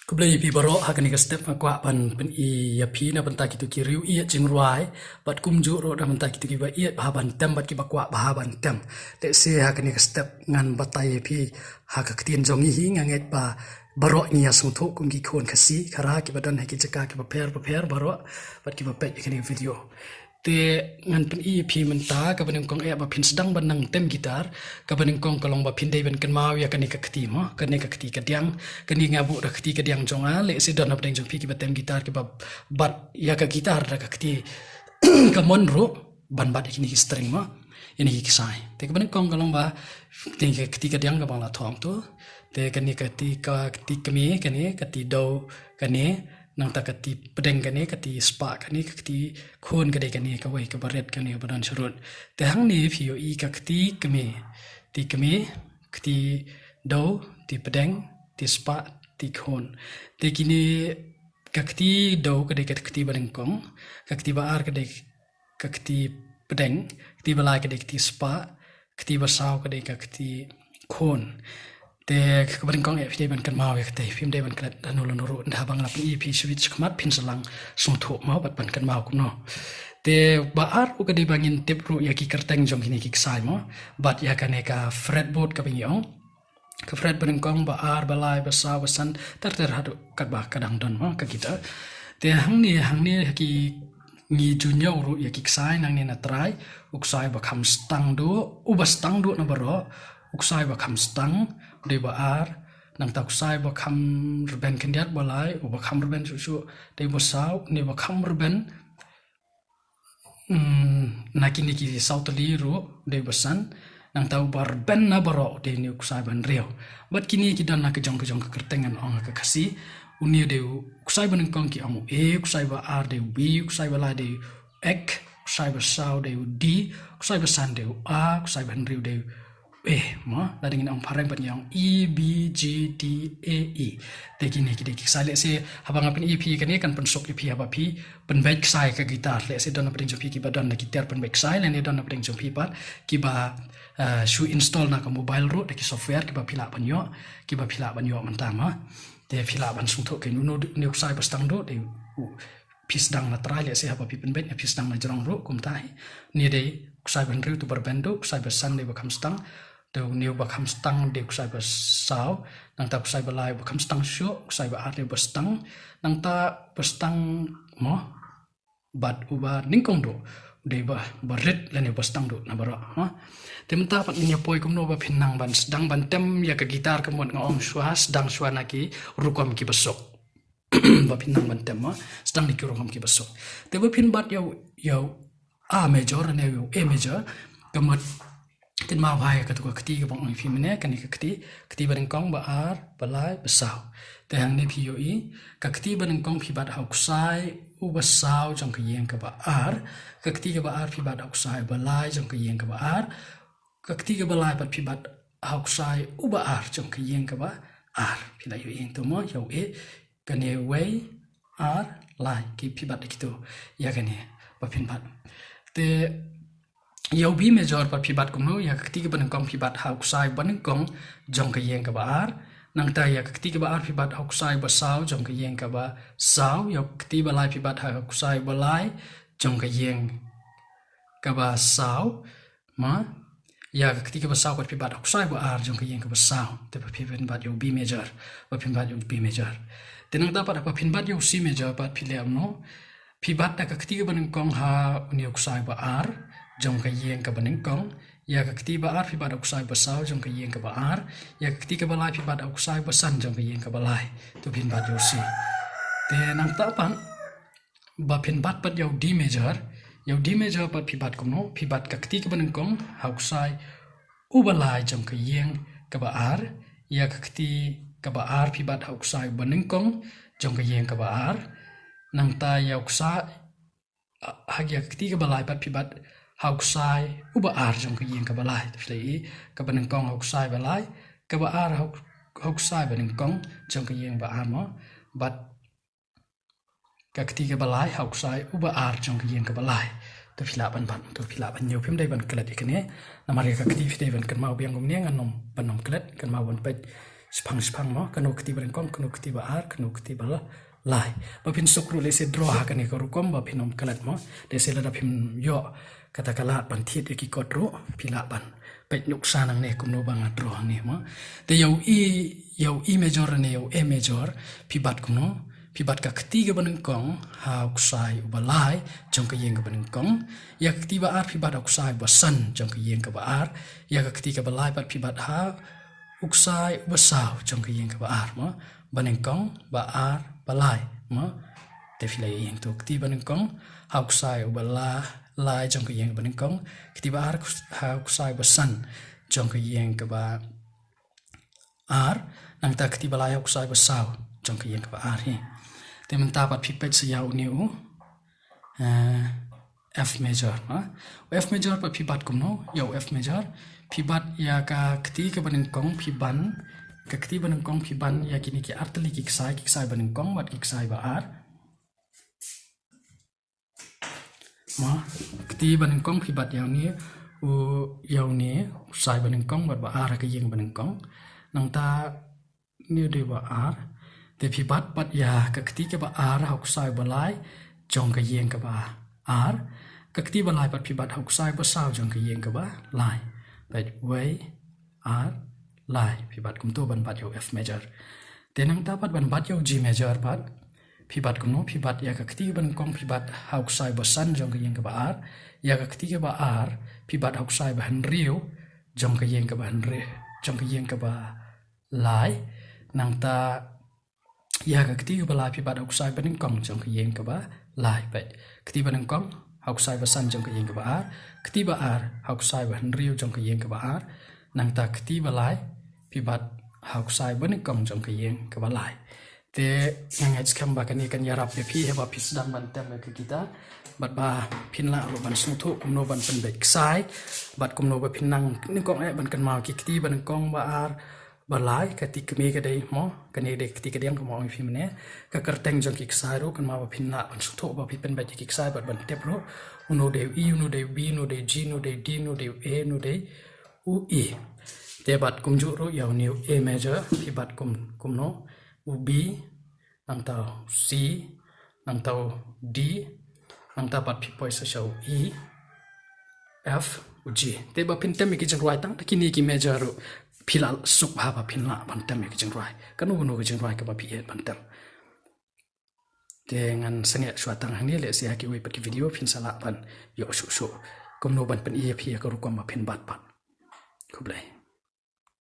Kublai pi baro hakani ka step akwa pan i ya pi na banta kitu ki riu i jingruai bat kumju ro da banta kitu ki ba i bahaban tem bat ki bakwa bahaban tem te se hakani ka step ngan batai pi haka ktin jongi hi nganget ba baro ni ya sung tho kum ki khon khasi khara ki badan ha ki jaka ki ba per baro bat ki ba pe kani video te ngan pen i pi menta ka baning kong ba pin sedang banang tem gitar ka baning kong kalong ba pin dei ban kan mau ya kani ka khti mo kani ka khti ka diang kani ngabu ra khti ka diang jonga le se don abdeng jong pi ki ba tem gitar ki ba bat ya ka gitar ra ka khti ka mon ro ban bat kini string mo ini ki sai te ka baning kong kalong ba te ka khti ka diang ka bang la thong tu te kani ka khti kami kani ka ti do kani nang takati pedeng kani kati spa kani kati khon kade kani ka wai ka baret kani badan surut te hang ni phio i ka kati kami kati do ti pedeng ti spa ti khon te kini kati do kade kati badeng kong kati baar kade kati pedeng kati balai kade kati spa kati basau kade kati khon te kabaring kong FD ban kan mau ya kate film de ban klat danul nuru nda bang lap EP switch kmat pin selang sung tho mau bat ban kan mau kuno te baar u kadi bangin tip ru ya ki kerteng jong kini ki sai mo bat ya kane ka fretboard ka bingong ka fret ban kong baar balai basa wasan ter hadu kat ba kadang don mo ka kita te hang ni ki ngi junyo ru ya ki sai nang ni na try uksai ba kham stang do u ba stang do na baro uksai ba kham stang de baar nang tak sai ba kham rben kendiat balai u ba kham rben su de bo sau ne ba kham rben nakini ki sautali ro de basan nang tau bar ben na baro de ni uksai ban rio bat kini ki dan na ke jong ka kertengan ong ka kasi uni de uksai ban kong ki amu e uksai ba ar de b uksai ba la de ek uksai ba sau de d uksai ba san de a uksai ban rio de ma lading ong parang ban yang E B G D A E te kini ki de ki sai se habang apin EP kani kan pensok EP haba pi pen baik sai ka gitar le se don apin jopi ki badan na gitar pen baik sai le ne don apin jopi pat ki ba shu install na ka mobile ro de ki software ki ba pila ban yo mantama te pila ban sung tho ke nu ne sai ba stang do de pis dang na try le se haba pi pen baik na pis dang na jrong ro kum tai ni de sai ban ru tu berbendo sai ba san de ba kam stang de new ba kham stang de kusai ba sao nang ta kusai ba lai ba kham stang sho kusai ba art ba stang nang ta ba stang mo bat uba ningkong do de ba red la ne ba stang do na bara ha te menta pat ni poi kum no ba phinang ban sedang ban tem ya ka gitar ka mon ngom swas dang swana ki rukom ki basok ba phinang ban tem ma sedang ni ki rukom ki basok te ba phin bat yo a major ne yo a major kamat tin ma vai ka tu ka kti ka bang fi mene kan ka kti bareng kong ba ar balai besau te hang ne phi yo i ka kti bareng kong phi bat hau sai u ba sau jong ka yeng ka ba ar ka kti ka ba ar phi bat hau sai balai jong ka yeng ka ba ar ka kti ka balai bat phi bat hau sai u ba ar jong ka yeng ka ba ar phi la yo yeng to mo yo e ka ne wei ar lai ki phi bat ki to ya ka ne ba phin bat te yau bi major par phi bat kum no ya kti ke ban kong phi bat hau sai ban kong jong ka yeng ka ba ar nang ta ya kti ke ba ar phi bat hau sai ba sao jong ka yeng ka ba sao ya kti ba lai phi bat hau sai ba lai jong ka yeng ka ba sao ma ya kti ke ba sao par phi bat hau sai ba ar jong ka yeng ka ba sao te pa phi ban bat yau bi major pa phi bat yau bi major te nang ta pa phi bat yau c major pat phi le am no phi bat ta kti ke ban kong ha uni hau sai ba ar jong ka yeng ka baneng kong ya ka kti ba ar phi ba ok sai ba sao jong ka yeng ka ba ar ya ka kti ka ba lai phi ba ok sai ba san jong ka yeng ka ba lai tu phin ba yo si te nang ta pan ba phin bat pat yo d major pat phi bat kom no phi bat ka kti ka baneng kong ok sai u ba lai jong ka yeng ka ba ar ya ka kti ka ba ar phi bat ok sai baneng kong jong ka yeng ka ba ar nang ta ya ok sa ha ya kti ka ba lai pat phi bat hau sai uba ar jong ka yeng ka balai flei ka baneng kong hau sai balai ka ba ar hau sai baneng kong jong ka yeng ba ar mo bat ka kti ka balai hau sai uba ar jong ka yeng ka balai to phila ban to phila ban yo phim dai ban klat ikane namari ka kti phite ban kan mau biang gum ne nganom panom klat kan mau ban pet spang mo kanu ketiba kong kanu ketiba ar kanu ketiba lai bapin sukru le se draw ha kani korukom bapin om kalat mo de se lada pim yo kata kalat ban thit ki kodro pila ban pet nyuk sanang ne kumno bang draw ni mo de yau e major ne yau e major pibat kumno pibat ka ketiga ban kong ha kusai ubalai jong ka yeng ka ban kong ya ketiba ar pibat kusai basan jong ka yeng ka ba ar ya ka ketiga balai bat pibat ha uksai basau jong ka yeng ka ba ar mo baneng kong ba ar balai mo te filai yeng tu ketiba ban kong ha uksai ubala lai jong ka yeng ban kong ketiba ar ha uksai basan jong ka yeng ka ba ar nang ta ketiba lai uksai basau jong ka yeng ka ba ar hi te mentapat pipet sayau ni F major F major pa pibat kumno yau F major pibat ya ka ketiga ban kong piban ka ketiba ban kong piban ya kini ki artali ki sai ban kong wat ki sai ba ar ma ketiba ban kong pibat yau ni sai ban kong wat ba ar ka yeng ban kong nang ta ni de ba ar te pibat pat ya ka ketiga ba ar hok sai ba lai jong ka yeng ka ba ar ka ketiba lai pat pibat hok sai ba sao jong ka yeng ka ba lai but way ar lai pibat kum to ban pat yo F major tenang dapat ban pat yo G major pat pibat kum no pibat ya ka ketiga ban kong pibat hok sai ba san jong ka yeng ka ba ar ya ka ketiga ba ar pibat hok sai ba han riu jong ka yeng ka ba han re jong ka yeng ka ba lai nang ta ya ka ketiga ba lai pibat hok sai ba ning kong jong ka yeng ka ba lai but ketiba ning kong hok sai ba san jong ka yeng ka ba ar ketiba ar hok sai ba han riu jong ka yeng ka ba ar nang ta ketiba lai pibat hok sai ba ning kong jong ka yeng ka ba lai te ngang skam ba kani kan yarap pe phi heba phi sedang ban tem ke kita bat ba phin la ro ban smu thu kumno ban pen bek sai bat kumno ba phin nang ni kong e ban kan ma ki ketiba ning kong ba ar balai ketika kami kedai mo kani de ketika diam ko mo fi mene ka kerteng jong ki sai ro kan ma ba phin la ban sutho ba phi pen ba ki sai ba ban tep ro uno de e uno de b uno de g uno de d uno de a uno de u e te bat kum ju ro yaw ni a major fi bat kum no u b nang tau c nang tau d nang ta bat phi poisa show e f u g te ba phin tem ki jong right tang kini ki major ro philal suk ba ba phin la ban tem ki jong right kanu no ki jong right ka ba phi ban tem te ngan sange shwa tang hang ni le sia ki wi pat ki video phin sala ban yo shu kum no ban pen e phi ka ru kom ba phin bat pat kublai